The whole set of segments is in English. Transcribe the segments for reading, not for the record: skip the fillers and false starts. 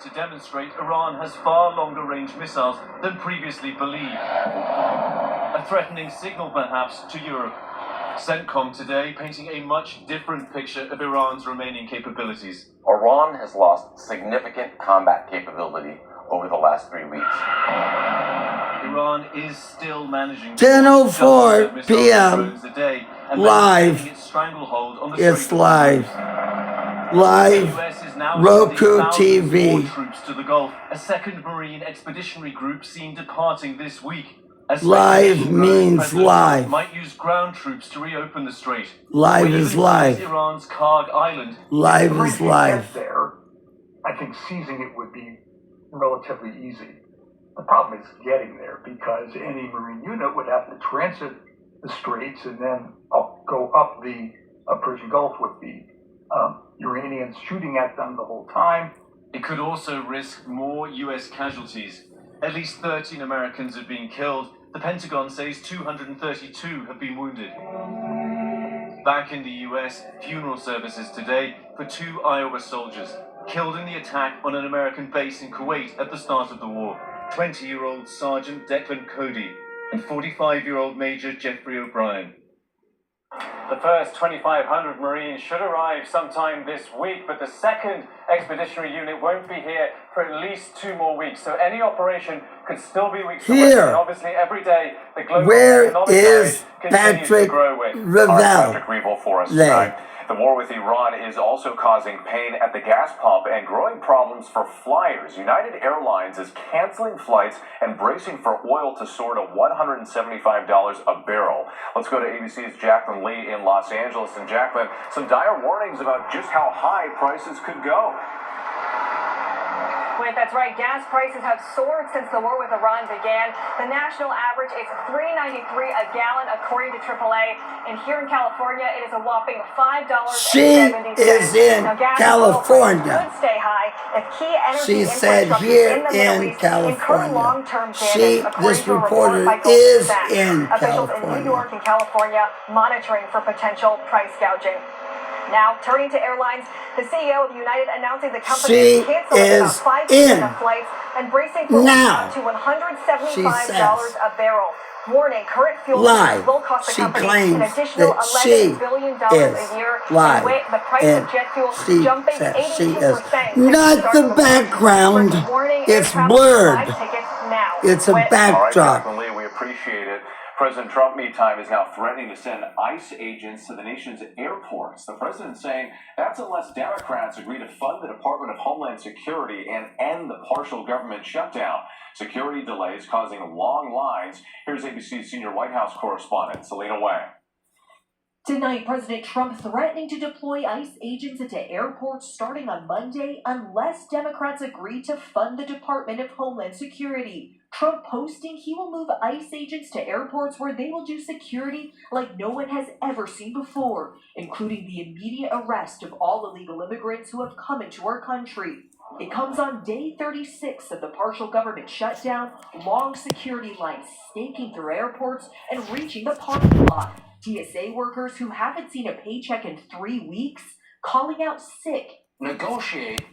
to demonstrate Iran has far longer-range missiles than previously believed. A threatening signal, perhaps, to Europe. CENTCOM today painting a much different picture of Iran's remaining capabilities. Iran has lost significant combat capability over the last 3 weeks. Iran is still managing 10:04 p.m. a day and live. its stranglehold on the It's live. Live. The US is now Roku TV. More TV. troops to the Gulf. A second Marine Expeditionary Group seen departing this week. Live means President live. Trump might use ground troops to reopen the strait. Live is live. Iran's Karg Island. Live is live. There, I think seizing it would be relatively easy. The problem is getting there because any Marine unit would have to transit the straits and then go up the Persian Gulf with the Iranians shooting at them the whole time. It could also risk more U.S. casualties. At least 13 Americans have been killed. The Pentagon says 232 have been wounded. Back in the U.S., funeral services today for 2 Iowa soldiers killed in the attack on an American base in Kuwait at the start of the war. 20-year-old Sergeant Declan Cody and 45-year-old Major Jeffrey O'Brien. The first 2,500 Marines should arrive sometime this week, but the second expeditionary unit won't be here for at least 2 more weeks. So any operation could still be weeks away. Here. And obviously, every day the global Where economic is continues to grow with. Patrick Revel for us Lay. tonight. The war with Iran is also causing pain at the gas pump and growing problems for flyers. United Airlines is canceling flights and bracing for oil to soar to $175 a barrel. Let's go to ABC's Jacqueline Lee in Los Angeles. And Jacqueline, some dire warnings about just how high prices could go. Wait, that's right. Gas prices have soared since the war with Iran began. The national average is $3.93 a gallon, according to AAA. And here in California, it is a whopping $5.70. She is in California. Could stay high if key energy She said here in California. This reporter is in Officials in New York and California monitoring for potential price gouging. Now, turning to airlines, the CEO of United announcing the company is canceling about 5% of flights and bracing for up to $175 a barrel. Warning, current fuel prices will cost the company an additional $11 billion a year. And the price of jet fuel jumping 82%. Not the background. It's blurred. It's a backdrop. All right, Jacqueline Lee, we appreciate it. President Trump, meantime, is now threatening to send ICE agents to the nation's airports. The president saying that's unless Democrats agree to fund the Department of Homeland Security and end the partial government shutdown. Security delays causing long lines. Here's ABC's senior White House correspondent, Selena Wang. Tonight, President Trump threatening to deploy ICE agents into airports starting on Monday unless Democrats agree to fund the Department of Homeland Security. Trump posting he will move ICE agents to airports where they will do security like no one has ever seen before, including the immediate arrest of all illegal immigrants who have come into our country. It comes on day 36 of the partial government shutdown, long security lines snaking through airports and reaching the parking lot. TSA workers who haven't seen a paycheck in 3 weeks calling out sick. Negotiate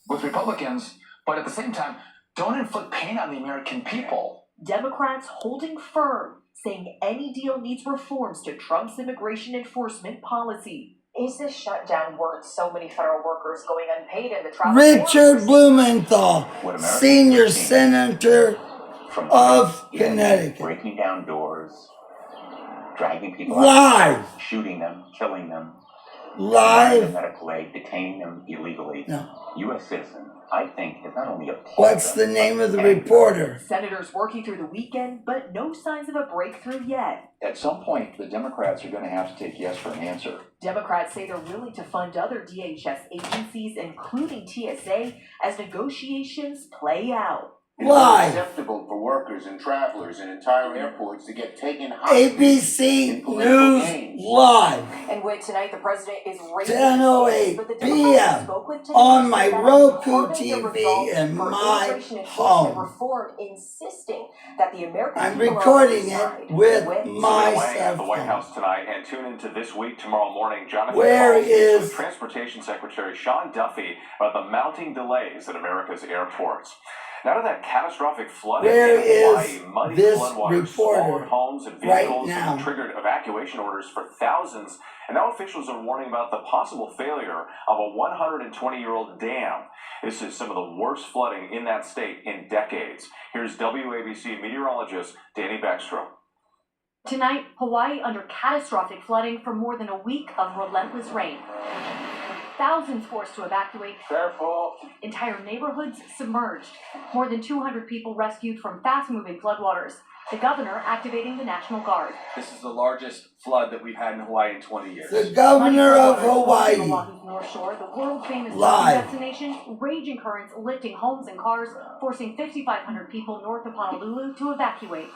with Republicans, but at the same time, don't inflict pain on the American people. Democrats holding firm, saying any deal needs reforms to Trump's immigration enforcement policy. Is this shutdown worth so many federal workers going unpaid in the travel? Richard Blumenthal, senior senator of Connecticut. Breaking down doors, dragging people live, out, shooting them, killing them, live, medical aid, detaining them illegally. No. U.S. citizen, I think, is not only a What's the name of the reporter? Senators working through the weekend, but no signs of a breakthrough yet. At some point, the Democrats are going to have to take yes for an answer. Democrats say they're willing to fund other DHS agencies, including TSA, as negotiations play out. It is Live. unacceptable for workers and travelers in entire airports to get taken hostage ABC in political News games. Live. And with tonight, the president is raising 10:08 but the p.m. Democrats spoke with today on my that Roku part of the TV result in for my immigration enforcement home. reform, insisting that the American I'm people are recording on their side it with Away my at cell the White phone. House tonight, and tune into This Week tomorrow morning. Jonathan Where Paul speaks is- with Transportation Secretary Sean Duffy about the mounting delays at America's airports. Now to that catastrophic flooding Where in Hawaii, is muddy this floodwaters swallowed reporter homes and right vehicles now? and triggered evacuation orders for thousands. And now officials are warning about the possible failure of a 120-year-old dam. This is some of the worst flooding in that state in decades. Here's WABC meteorologist Danny Beckstrom. Tonight, Hawaii under catastrophic flooding for more than a week of relentless rain. Thousands forced to evacuate. Careful. Entire neighborhoods submerged. More than 200 people rescued from fast-moving floodwaters. The governor activating the National Guard. This is the largest flood that we've had in Hawaii in 20 years. The governor of Hawaii. Hawaii. Oahu's North Shore, the world-famous Live. destination, raging currents lifting homes and cars, forcing 5,500 people north of Honolulu to evacuate.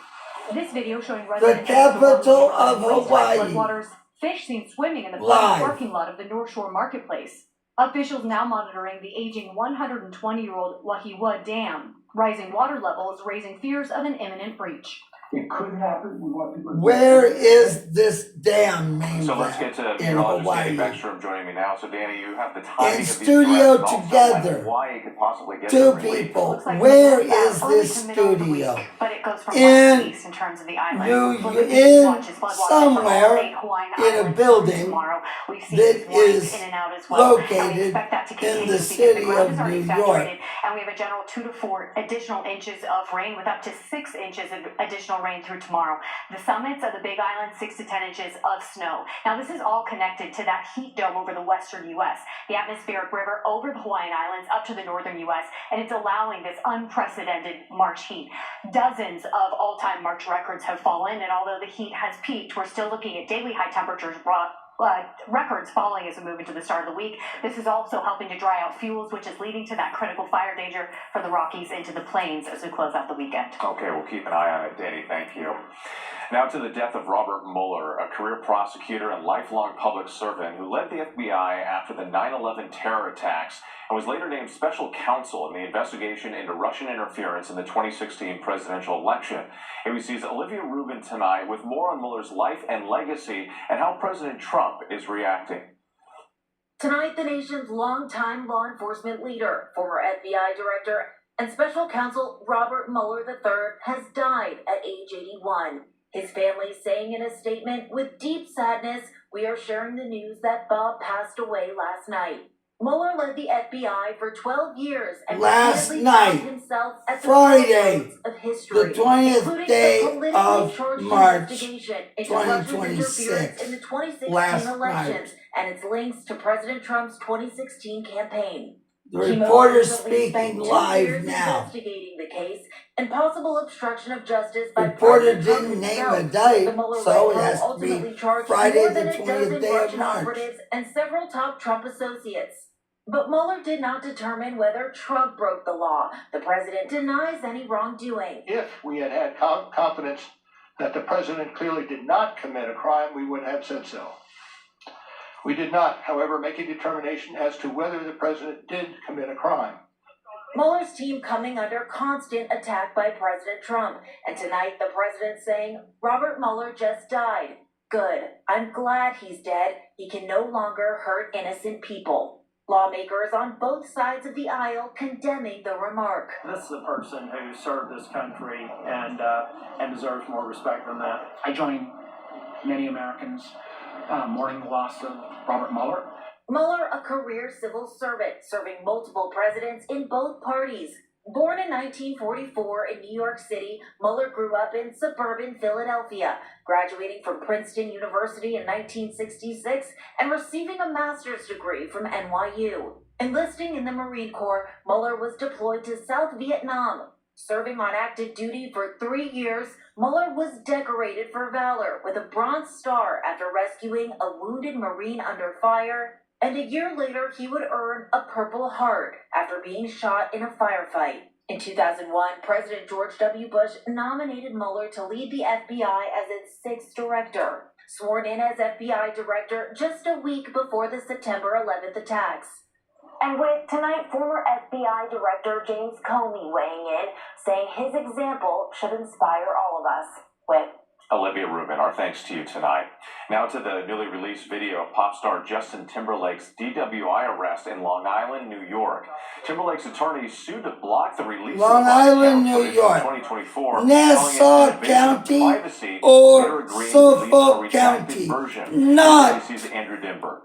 This video showing residents capital of waist-high Hawaii. floodwaters. Fish seen swimming in the Live. parking lot of the North Shore Marketplace. Officials now monitoring the aging 120-year-old Wahiwa Dam. Rising water levels raising fears of an imminent breach. It could happen. We want people to Where is this dam named So let's get to in meteorologist Danny Hawaii? Beckstrom joining me now. So Danny, you have the timing In of these studio threats and also together. when Hawaii could possibly get Two the relief. people. Looks like Where we is only this to middle of the studio? week, but it goes from In west to east in terms of the island. New- Fluid in watches floodwaters from all somewhere 8 Hawaiian in a islands building tomorrow. We've seen that these warnings is in and out as well. And we located expect that to in continue the because city the ground of is already New York. saturated, and we have a general 2 to 4 additional inches of rain with up to 6 inches of additional rain through tomorrow. The summits of the Big Island, 6 to 10 inches of snow. Now this is all connected to that heat dome over the western U.S., the atmospheric river over the Hawaiian Islands up to the northern U.S., and it's allowing this unprecedented March heat. Dozens of all-time March records have fallen, and although the heat has peaked, we're still looking at daily high temperatures records falling as we move into the start of the week. This is also helping to dry out fuels, which is leading to that critical fire danger for the Rockies into the plains as we close out the weekend. Okay, we'll keep an eye on it, Danny. Thank you. Now to the death of Robert Mueller, a career prosecutor and lifelong public servant who led the FBI after the 9/11 terror attacks and was later named special counsel in the investigation into Russian interference in the 2016 presidential election. ABC's Olivia Rubin tonight with more on Mueller's life and legacy and how President Trump is reacting. Tonight, the nation's longtime law enforcement leader, former FBI director, and special counsel Robert Mueller III has died at age 81. His family saying in a statement, "With deep sadness, we are sharing the news that Bob passed away last night." Mueller led the FBI for 12 years and Last repeatedly night, found himself at the Friday, crossroads of history, the 20th including day the politically of charged March, investigation into Russia's interference 2026. in the 2016 Last elections night. and its links to President Trump's 2016 campaign. The He most reporter recently spent speaking 2 live years now. investigating the case and possible obstruction of justice by Reporter President Trump didn't name himself. a date, The Mueller so it probe has to ultimately be charged Friday more the than a 20th dozen day of Russian March. operatives and several top Trump associates. But Mueller did not determine whether Trump broke the law. The president denies any wrongdoing. If we had had confidence that the president clearly did not commit a crime, we would have said so. We did not, however, make a determination as to whether the president did commit a crime. Mueller's team coming under constant attack by President Trump. And tonight, the president saying, Robert Mueller just died. Good. I'm glad he's dead. He can no longer hurt innocent people. Lawmakers on both sides of the aisle condemning the remark. This is a person who served this country and deserves more respect than that. I join many Americans mourning the loss of Robert Mueller. Mueller, a career civil servant, serving multiple presidents in both parties. Born in 1944 in New York City, Mueller grew up in suburban Philadelphia, graduating from Princeton University in 1966 and receiving a master's degree from NYU. Enlisting in the Marine Corps, Mueller was deployed to South Vietnam. Serving on active duty for 3 years, Mueller was decorated for valor with a Bronze Star after rescuing a wounded Marine under fire. And a year later, he would earn a Purple Heart after being shot in a firefight. In 2001, President George W. Bush nominated Mueller to lead the FBI as its sixth director, sworn in as FBI director just a week before the September 11th attacks. And with tonight, former FBI Director James Comey weighing in, saying his example should inspire all of us. With Olivia Rubin, our thanks to you tonight. Now to the newly released video of pop star Justin Timberlake's DWI arrest in Long Island, New York. Timberlake's attorneys sued to block the release Long of Island, New York, 2024, Nassau County or Suffolk County, not ABC's Andrew Dimber.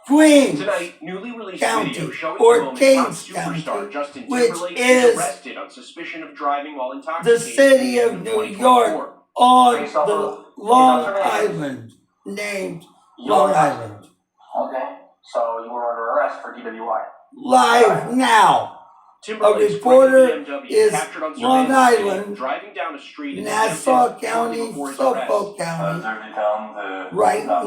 Queens Tonight, newly released County video showing or the moment Kings pop superstar County, Justin which Timberlake is arrested on suspicion of driving while intoxicated. the city of in New 2024. York on the Long Island, named Long Island. Okay, so you were under arrest for DWI. Live now. A Timberlake's reporter BMW is captured on Long surveillance video Island, driving down a street in Nassau Hampton County, before his Suffolk arrest. County, right now,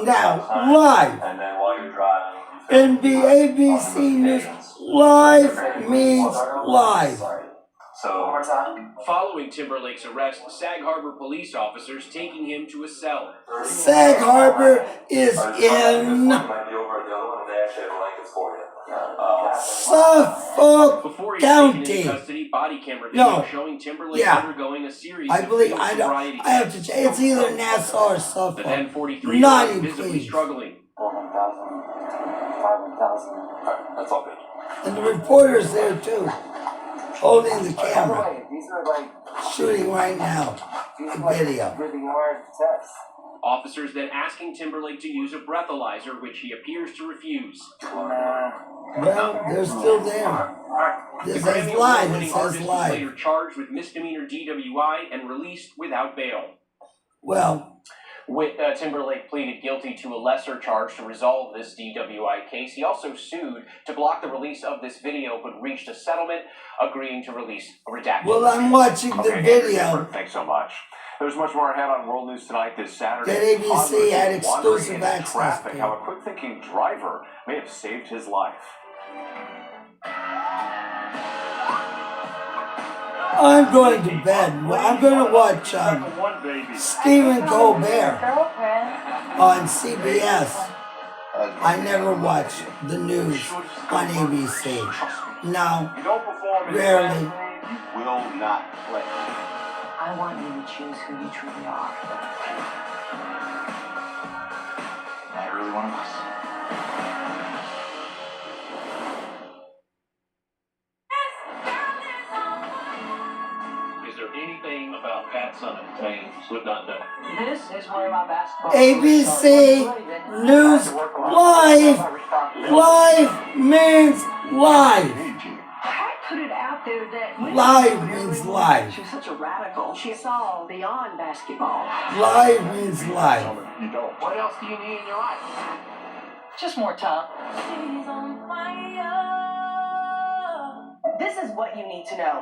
live. And then while you're driving, And the ABC News, live means live. so Following Timberlake's arrest, Sag Harbor police officers taking him to a cell. Sag Harbor is in might be over at the other one, and they actually have blankets for you. Suffolk Before he's taken into County. custody, body camera No. video showing Timberlake Yeah. undergoing a series I of believe field I know. sobriety I have to tests. check. It's either Nassau or The Suffolk. then 43 Not year in visibly Queens. struggling. 1,000. That's all good. And the reporter's there too, holding the By the camera, way, these are like shooting right now. these The are like video. really hard tests. Officers then asking Timberlake to use a breathalyzer, which he appears to refuse. Well, they're still there. This The says Grammy live. It award-winning says artist was live. later charged with misdemeanor DWI and released without bail. Well, Timberlake pleaded guilty to a lesser charge to resolve this DWI case. He also sued to block the release of this video, but reached a settlement, agreeing to release a redacted. well, I'm watching the Okay, Andrew video. Dimber, thanks so much. There's much more ahead on World News Tonight this Saturday. That ABC Toddlers had wandering exclusive into access traffic, to. how a quick-thinking driver may have saved his life. I'm going to bed. I'm going to watch Stephen Colbert on CBS. I never watch the news on ABC. No, You don't perform in rarely. you will not play. I want you to choose who you truly are. Not really one of us. Is there anything about Pat Summitt Thames would not know? This is where my basketball. ABC News Live. Live means live. I put it out there that Live means live. She's such a radical. She saw beyond basketball. Live means live. You don't. What else do you need in your life? Just more time. This is what you need to know.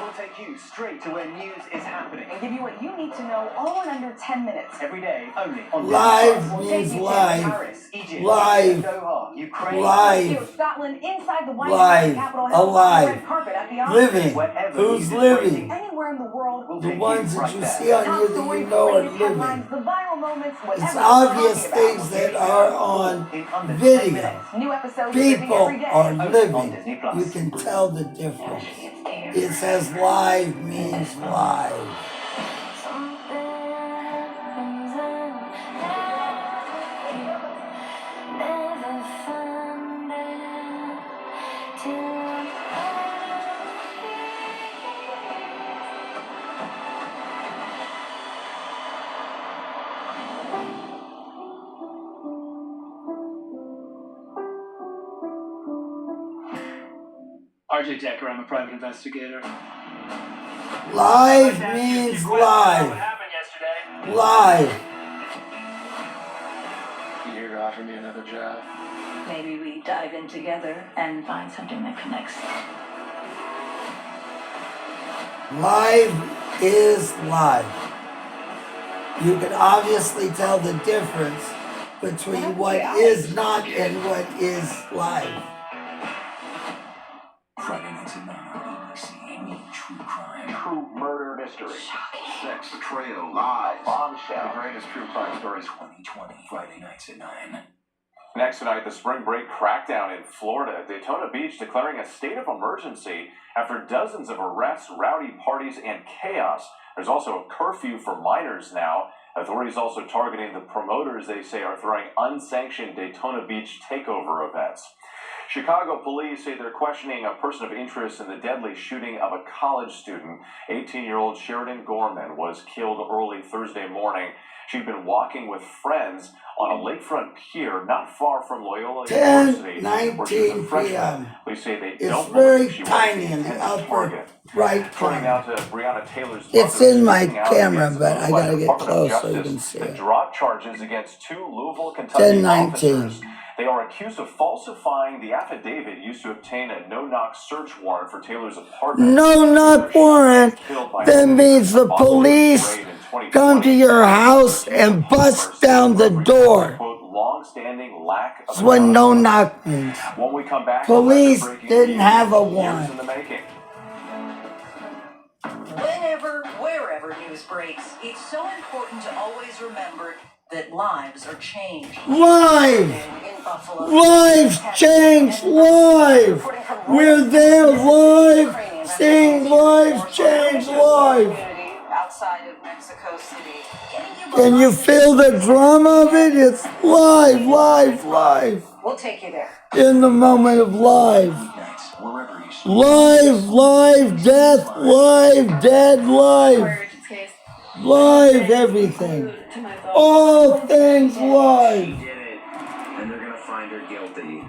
We'll take you straight to where news is happening. And give you what you need to know all in under 10 minutes. Every day, only on Live means live. Paris, Egypt, Live. Doha, Ukraine, Live. Scotland, inside the White Live. House, Capitol Hill, Alive. red carpet at the Oscars. Living. wherever Who's news is living? breaking, Anywhere in the world. we'll The take ones you that right you there. see on Top here that stories, you know are latest headlines, living. the viral moments, whatever It's you're obvious talking about. things that are on In under 10 video. minutes. New episodes every People day. are on living. Disney Plus. You can tell the difference. It says live means live. RJ Decker, I'm a private investigator. Live means live. happened yesterday? Live. You here to offer me another job? Maybe we dive in together and find something that connects. Live is live. You can obviously tell the difference between what is not and what is live. Friday nights at 9 on ABC. mean true crime. True murder mystery. Sex, betrayal, Lies. Bombshell. The greatest true crime stories. 2020, Friday nights at 9. Next tonight, the spring break crackdown in Florida. Daytona Beach declaring a state of emergency after dozens of arrests, rowdy parties, and chaos. There's also a curfew for minors now. Authorities also targeting the promoters they say are throwing unsanctioned Daytona Beach takeover events. Chicago police say they're questioning a person of interest in the deadly shooting of a college student. 18-year-old Sheridan Gorman was killed early Thursday morning. She'd been walking with friends on a lakefront pier not far from Loyola University. 10:19 p.m. Police say they It's don't very believe she tiny was in the the intended upper target. right Turning corner. now to Breonna Taylor's It's mother, in my speaking out camera, against but I the gotta get Department of close so you Justice can see to it. drop charges against 2 Louisville, Kentucky 10:19. officers. They are accused of falsifying the affidavit used to obtain a no-knock search warrant for Taylor's apartment. No-knock warrant. That means the police come to your house and bust down the door. Long-standing lack of That's what no-knock means. When we come back, Police didn't have a years warrant. in the making. Whenever, wherever news breaks, it's so important to always remember that lives are changed. Live! In Buffalo, Lives change live! We're there live, seeing lives change live. outside of Mexico City. Can you feel the drama of it? It's live, live, live. We'll take you there. In the moment of live. Wherever you see. Live, live, death, live, dead, live. Live everything. All things live. She did it, and they're gonna find her guilty.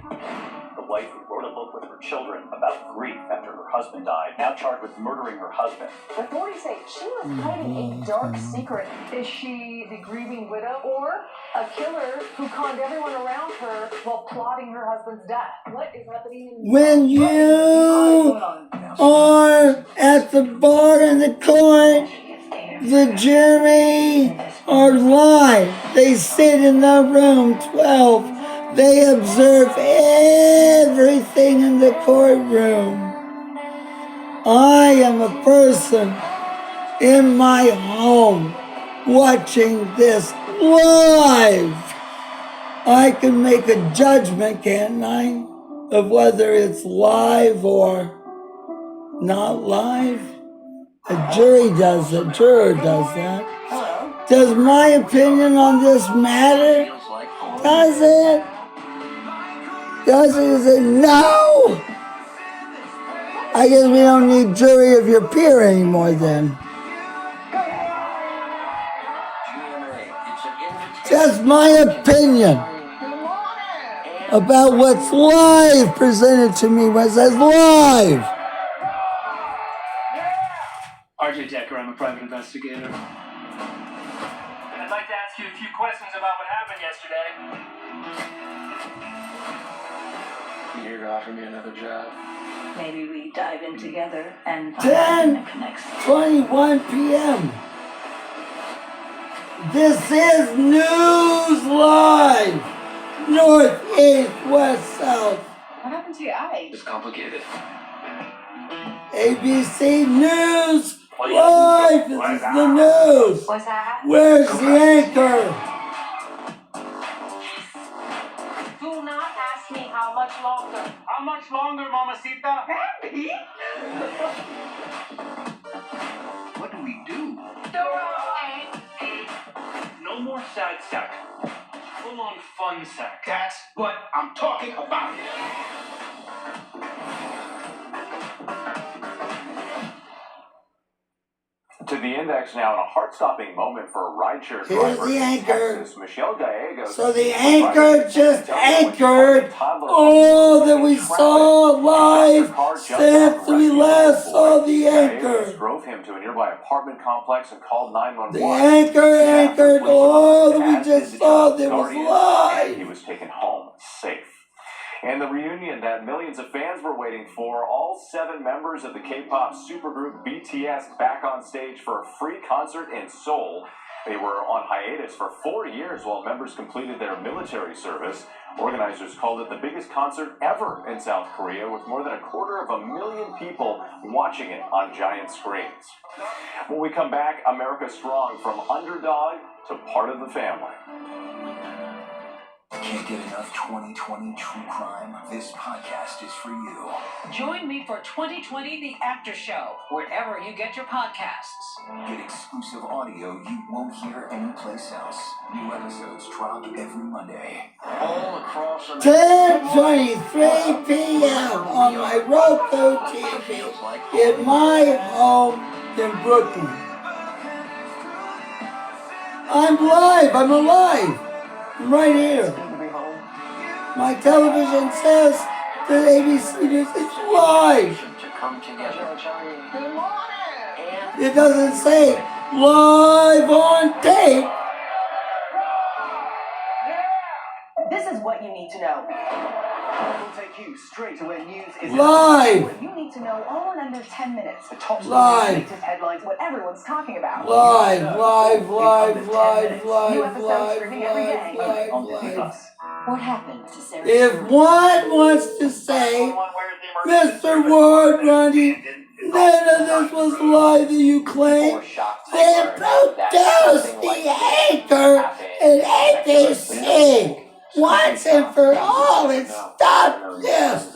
The wife who wrote a book with her children about grief after her husband died, now charged with murdering her husband. Authorities say she was hiding a dark secret. Is she the grieving widow or a killer who conned everyone around her while plotting her husband's death? What is happening in When you are at the bar in the court, the jury are live. They sit in the room 12. They observe everything in the courtroom. I am a person in my home watching this live. I can make a judgment, can't I, of whether it's live or not live? A jury does, a juror does that. Does my opinion on this matter? Does it? Does it? Is it? No! I guess we don't need jury of your peer anymore then. Just my opinion about what's live presented to me when it says live. RJ Decker, I'm a private investigator. I'd like to ask you a few questions about what happened yesterday. You here to offer me another job? Maybe we dive in together and find something that connects. 10:21 p.m. This is News Live. North, east, west, south. What happened to your eye? It's complicated. ABC News Live. This is the news. What's that? Where's the anchor? Do not ask me how much longer. How much longer, mamacita? Happy? What do we do? No more sad sack. Full on fun sack. That's what I'm talking about. To the index now, in a heart-stopping moment for a rideshare Here's driver the in anchor. Texas, Michelle Gallegos. So the anchor just anchored all that we saw live since we last saw the anchor. Drove him to a nearby apartment complex and called 911. The anchor anchored all that we just saw that was live. He was taken home safe. And the reunion that millions of fans were waiting for, all 7 members of the K-pop supergroup BTS back on stage for a free concert in Seoul. They were on hiatus for 4 years while members completed their military service. Organizers called it the biggest concert ever in South Korea, with more than 250,000 people watching it on giant screens. When we come back, America Strong, from underdog to part of the family. Can't get enough 2020 true crime? This podcast is for you. Join me for 2020 The After Show, wherever you get your podcasts. Get exclusive audio you won't hear anyplace else. New episodes drop every Monday. All across America. 10:23 p.m. on my Roku TV in my home in Brooklyn. I'm live. I'm alive. I'm right here. My television says that ABC News is live. It doesn't say live on tape. This is what you need to know. We'll take you straight to where news is live. What you need to know all in under 10 minutes. The top live. Stories, latest headlines, what everyone's talking about. Live. New episodes streaming every day on Disney Plus. What happened to Sarah? If one wants to say, Mr. Ward, Ronnie, none of this was live that you claim, then protest the anchor at ABC once and for all and stop this.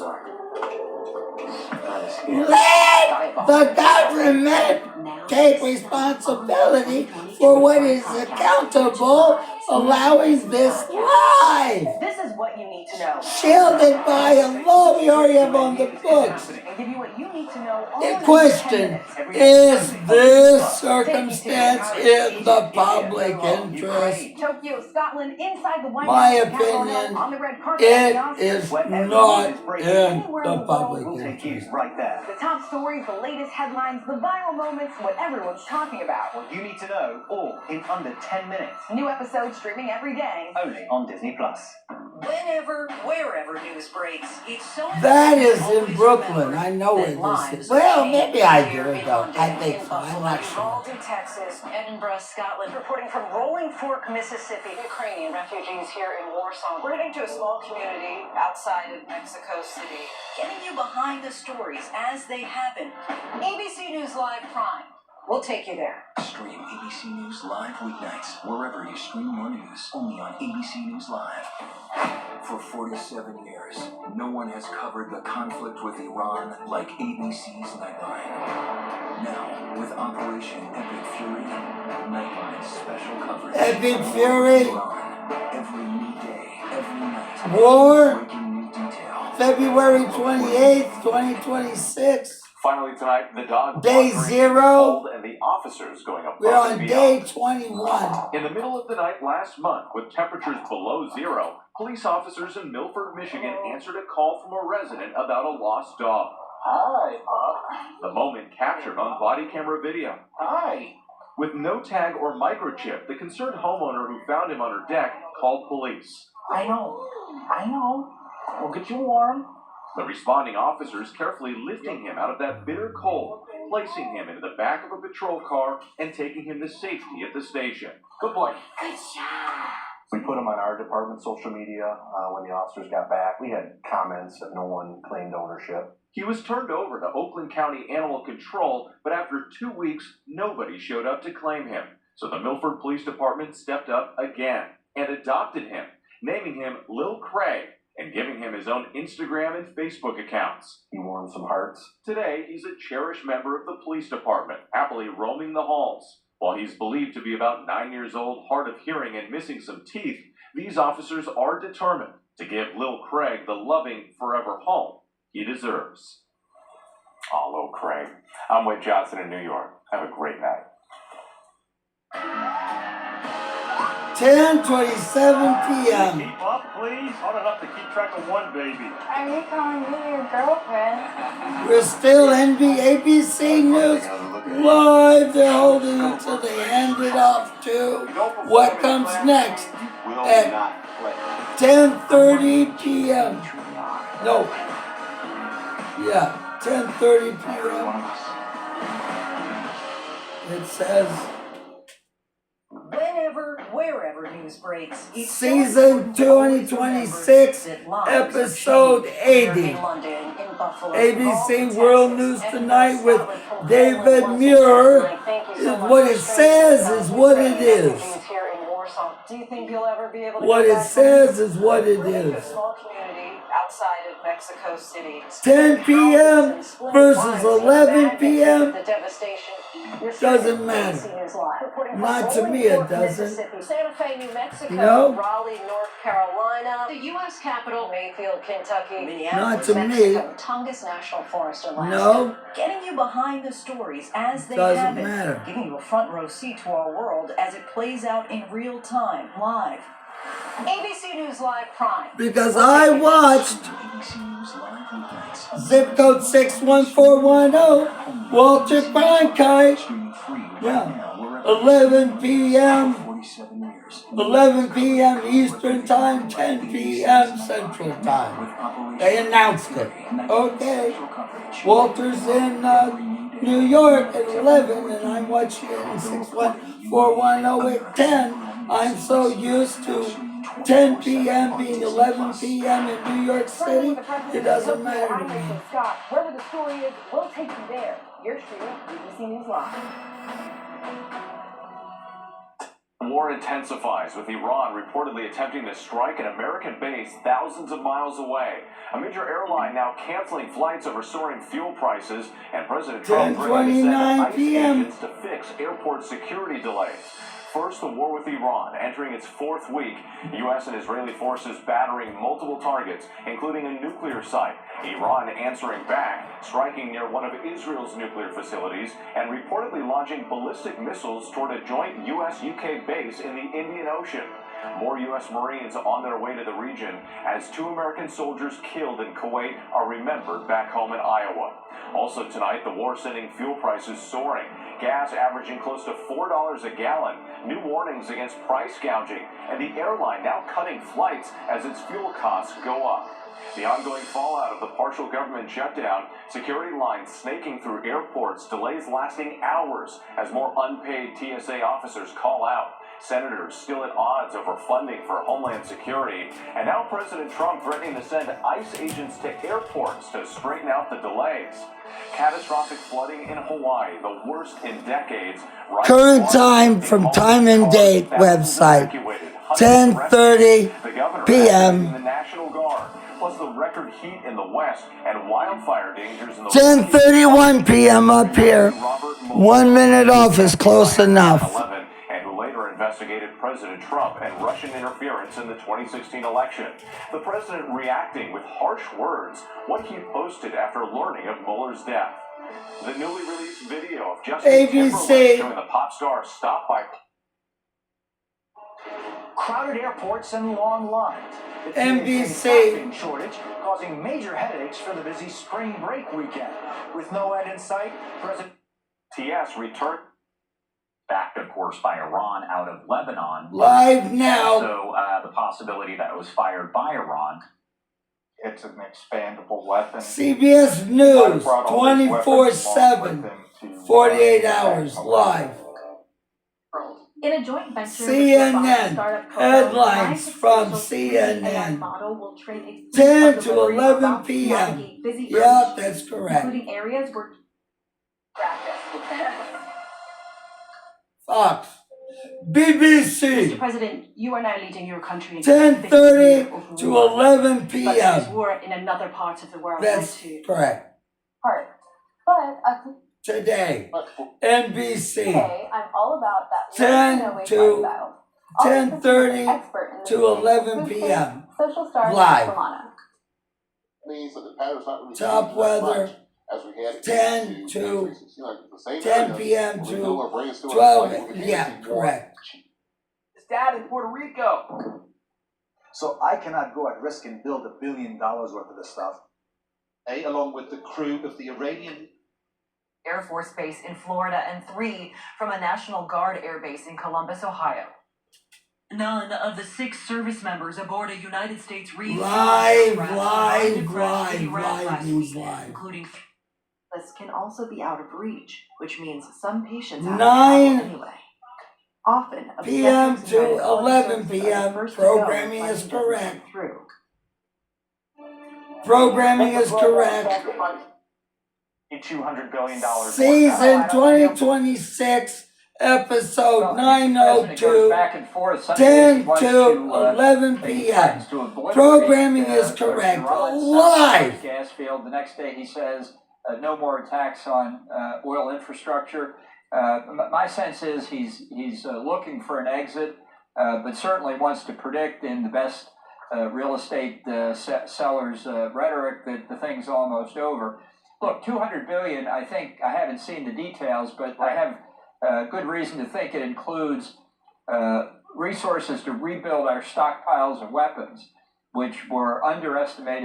Let the government take responsibility for what is accountable, allowing this live. This is what you need to know. Shielded by a law we already have on the books. And give you what you need to know all The question is this circumstance in the public interest? Tokyo, Scotland, inside the White My House, opinion, on the red carpet, it is not in the public interest. Right there. The top stories, the latest headlines, the viral moments, what everyone's talking about. What you need to know, all in under 10 minutes. New episodes streaming every day. Only on Disney Plus. Whenever, wherever news breaks, it's so That is in Brooklyn. I know where this is. Well, maybe I do it though. I think so. I'm not sure. in Texas, Edinburgh, Scotland. Reporting from Rolling Fork, Mississippi. Ukrainian refugees here in Warsaw. We're heading to a small community outside of Mexico City, getting you behind the stories as they happen. ABC News Live Prime. We'll take you there. Stream ABC News Live weeknights wherever you stream your news. Only on ABC News Live. For 47 years, no one has covered the conflict with Iran like ABC's Nightline. Now, with Operation Epic Fury, Nightline's special coverage. Epic Fury. Every new day, every night. War. Breaking new detail. February 28th, 2026. Finally tonight, the dog Day 0. and the officers going up. We're on day 21. In the middle of the night last month, with temperatures below zero, police officers in Milford, Michigan answered a call from a resident about a lost dog. Hi, Pop. The moment captured on body camera video. Hi. With no tag or microchip, the concerned homeowner who found him on her deck called police. I know. We'll get you warm. The responding officers carefully lifting him out of that bitter cold, placing him into the back of a patrol car and taking him to safety at the station. Good boy. Good job. We put them on our department social media when the officers got back. We had comments that no one claimed ownership. He was turned over to Oakland County Animal Control, but after 2 weeks, nobody showed up to claim him. So the Milford Police Department stepped up again and adopted him, naming him Lil Craig and giving him his own Instagram and Facebook accounts. He won some hearts. Today, he's a cherished member of the police department, happily roaming the halls. While he's believed to be about 9 years old, hard of hearing, and missing some teeth, these officers are determined to give Lil Craig the loving forever home he deserves. Oh, Lil Craig. I'm Wade Johnson in New York. Have a great night. 10:27 p.m. Keep up, please. Hard enough to keep track of one baby. Are you calling me your girlfriend? We're still ABC News live. They're holding it till they hand it off to what comes next at 10:30 p.m. No. Yeah, 10:30 p.m. It says Whenever, wherever news breaks, it's Season 2026, Episode 80. in London, in Buffalo. ABC World News Tonight with David Muir. What it says is what it is. Here in Warsaw. Do you think you'll ever be able to What go it back says is what it home? is. A small community outside of Mexico City. 10 p.m. versus 11 p.m. The devastation. Doesn't matter. Not to me, it doesn't. Santa Fe, New Mexico, No. Raleigh, North Carolina, the U.S. Capitol, Mayfield, Kentucky, Not Minneapolis, to Mexico, me. Tongass National Forest, Alaska. No. Getting you behind the stories as they Doesn't happen. matter. Giving you a front row seat to our world as it plays out in real time, live. ABC News Live Prime. Because I watched zip code 61410, Walter Cronkite. Yeah. 11 p.m. 11 p.m. Eastern Time, 10 p.m. Central Time. They announced it. Okay. Walter's in New York at 11, and I'm watching it in 61410 at 10. I'm so used to 10 p.m. being 11 p.m. in New York City, it doesn't matter to me. Scott, wherever the story is, we'll take you there. You're streaming BBC News Live. The war intensifies, with Iran reportedly attempting to strike an American base thousands of miles away. A major airline now canceling flights over soaring fuel prices, and President Trump threatening to send ICE agents to fix airport security delays. First, the war with Iran, entering its fourth week. U.S. and Israeli forces battering multiple targets, including a nuclear site. Iran answering back, striking near one of Israel's nuclear facilities, and reportedly launching ballistic missiles toward a joint U.S.-UK base in the Indian Ocean. More U.S. Marines on their way to the region as 2 American soldiers killed in Kuwait are remembered back home in Iowa. Also tonight, the war sending fuel prices soaring, gas averaging close to $4 a gallon, new warnings against price gouging, and the airline now cutting flights as its fuel costs go up. The ongoing fallout of the partial government shutdown, security lines snaking through airports, delays lasting hours as more unpaid TSA officers call out. Senators still at odds over funding for Homeland Security, and now President Trump threatening to send ICE agents to airports to straighten out the delays. Catastrophic flooding in Hawaii, the worst in decades. Current time from Time and Date website, 10:30 p.m. The National Guard, plus the record heat in the West and wildfire dangers in the 10:31 p.m. up here. 1 minute off is close enough. And who later investigated President Trump and Russian interference in the 2016 election. The president reacting with harsh words, what he posted after learning of Mueller's death. The newly released video of Justin Timberlake showing the pop star stopped by crowded airports and long lines. NBC shortage causing major headaches for the busy spring break weekend. With no end in sight, President TS returned. Backed, of course, by Iran out of Lebanon. Live now. Also, the possibility that it was fired by Iran. It's an expandable weapon. CBS News, 24/7, 48 hours live. In a joint venture CNN, headlines from CNN, 10 to 11 p.m. Yeah, that's correct. Including areas where Fox, BBC, Mr. President, you are now leading your country into 10:30 to 11 But p.m. there's war in another part of the world. That's correct. But Today, NBC, today, I'm all about that 10 to 10:30 to 11 p.m. Social star live. Means that the pattern's not really Top changed weather, much as we had 10 to the same 10 area, p.m. we to know our brain's still 12. like, we Yeah, can't see more. correct. His dad in Puerto Rico. So I cannot go at risk and build $1 billion worth of this stuff. Along with the crew of the Iranian Air Force Base in Florida and 3 from a National Guard air base in Columbus, Ohio. None of the 6 service members aboard a United States Reef Live news live. including This can also be out of reach, which means some patients have 9 to travel anyway. Often, p.m. obstetrics to and gynecology 11 services are the p.m. first to go Programming when is finding correct. through. Programming is correct. $200 billion. Season 2026, episode 902, 10 to 11 p.m. Programming is correct. Live. Gas field. The next day he says no more attacks on oil infrastructure. My sense is he's looking for an exit, but certainly wants to predict in the best real estate sellers' rhetoric that the thing's almost over. Look, $200 billion. I think I haven't seen the details, but I have good reason to think it includes resources to rebuild our stockpiles of weapons, which were underestimated.